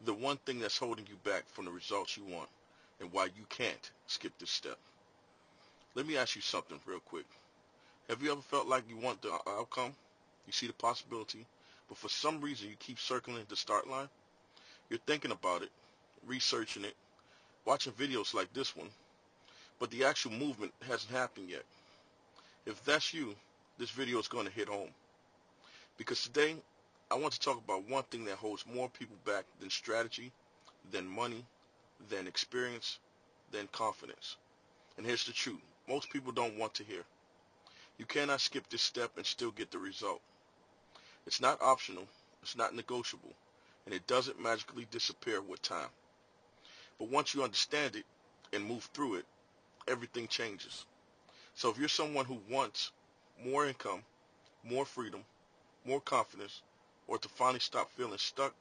the one thing that's holding you back from the results you want, and why you can't skip this step. Let me ask you something real quick. Have you ever felt like you want the outcome? You see the possibility, but for some reason you keep circling the start line? You're thinking about it, researching it, watching videos like this one, but the actual movement hasn't happened yet. If that's you, this video is going to hit home. Because today, I want to talk about one thing that holds more people back than strategy, than money, than experience, than confidence. And here's the truth. Most people don't want to hear. You cannot skip this step and still get the result. It's not optional, it's not negotiable, and it doesn't magically disappear with time. But once you understand it and move through it, everything changes. So if you're someone who wants more income, more freedom, more confidence, or to finally stop feeling stuck,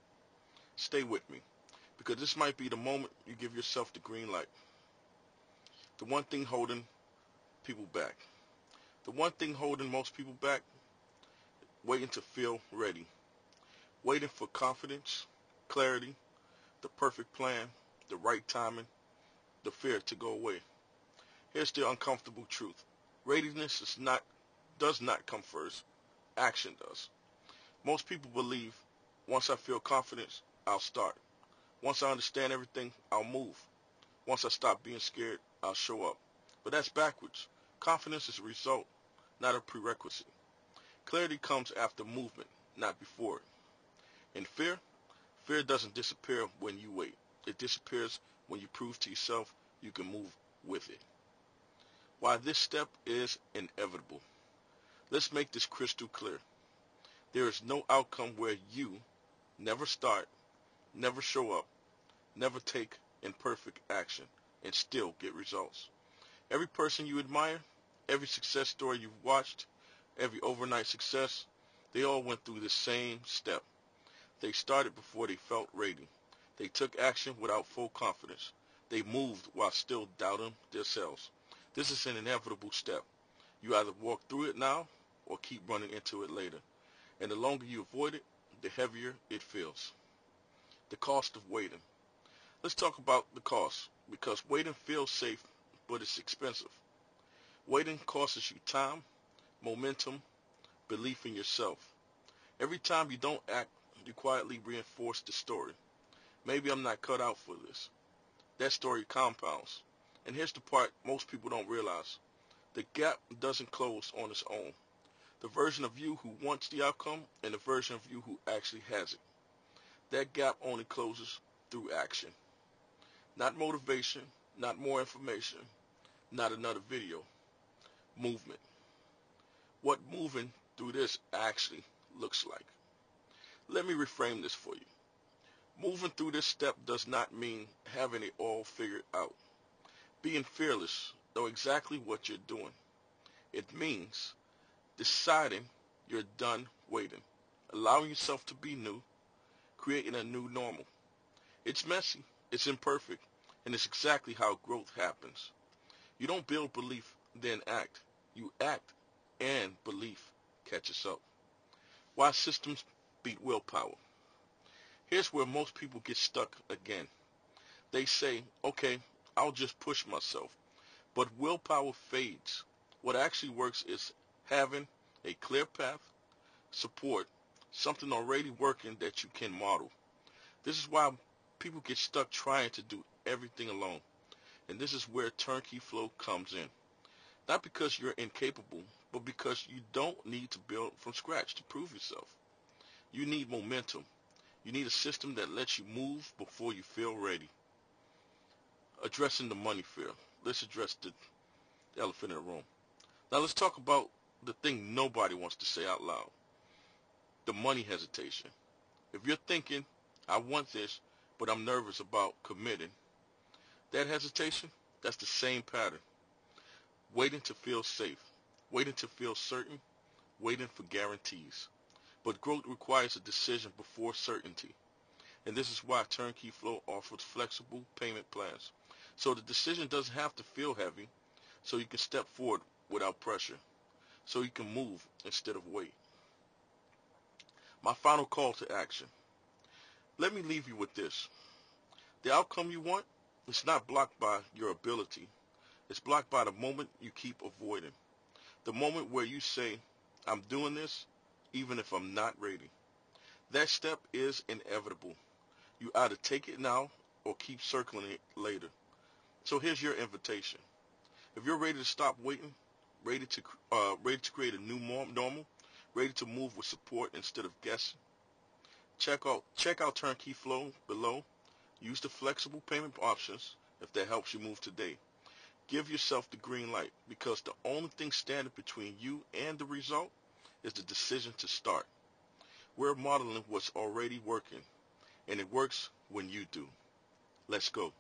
stay with me, because this might be the moment you give yourself the green light. The one thing holding people back. The one thing holding most people back, waiting to feel ready. Waiting for confidence, clarity, the perfect plan, the right timing, the fear to go away. Here's the uncomfortable truth. Readiness does not come first. Action does. Most people believe, once I feel confidence, I'll start. Once I understand everything, I'll move. Once I stop being scared, I'll show up. But that's backwards. Confidence is a result, not a prerequisite. Clarity comes after movement, not before it. And fear doesn't disappear when you wait. It disappears when you prove to yourself you can move with it. Why this step is inevitable. Let's make this crystal clear. There is no outcome where you never start, never show up, never take imperfect action, and still get results. Every person you admire, every success story you've watched, every overnight success, they all went through the same step. They started before they felt ready. They took action without full confidence. They moved while still doubting themselves. This is an inevitable step. You either walk through it now or keep running into it later. And the longer you avoid it, the heavier it feels. The cost of waiting. Let's talk about the cost, because waiting feels safe, but it's expensive. Waiting costs you time, momentum, belief in yourself. Every time you don't act, you quietly reinforce the story. Maybe I'm not cut out for this. That story compounds. And here's the part most people don't realize. The gap doesn't close on its own. The version of you who wants the outcome and the version of you who actually has it. That gap only closes through action. Not motivation, not more information, not another video. Movement. What moving through this actually looks like. Let me reframe this for you. Moving through this step does not mean having it all figured out. Being fearless, know exactly what you're doing. It means deciding you're done waiting, allowing yourself to be new, creating a new normal. It's messy, it's imperfect, and it's exactly how growth happens. You don't build belief, then act. You act, and belief catches up. Why systems beat willpower? Here's where most people get stuck again. They say, okay, I'll just push myself. But willpower fades. What actually works is having a clear path, support, something already working that you can model. This is why people get stuck trying to do everything alone. And this is where Turnkey Flow comes in. Not because you're incapable, but because you don't need to build from scratch to prove yourself. You need momentum. You need a system that lets you move before you feel ready. Addressing the money fear. Let's address the elephant in the room. Now let's talk about the thing nobody wants to say out loud. The money hesitation. If you're thinking, I want this, but I'm nervous about committing, that hesitation, that's the same pattern. Waiting to feel safe, waiting to feel certain, waiting for guarantees. But growth requires a decision before certainty. And this is why Turnkey Flow offers flexible payment plans. So the decision doesn't have to feel heavy, so you can step forward without pressure, so you can move instead of wait. My final call to action. Let me leave you with this. The outcome you want is not blocked by your ability. It's blocked by the moment you keep avoiding. The moment where you say, I'm doing this even if I'm not ready. That step is inevitable. You either take it now or keep circling it later. So here's your invitation. If you're ready to stop waiting, ready to create a new normal, ready to move with support instead of guessing, check out Turnkey Flow below. Use the flexible payment options if that helps you move today. Give yourself the green light because the only thing standing between you and the result is the decision to start. We're modeling what's already working, and it works when you do. Let's go.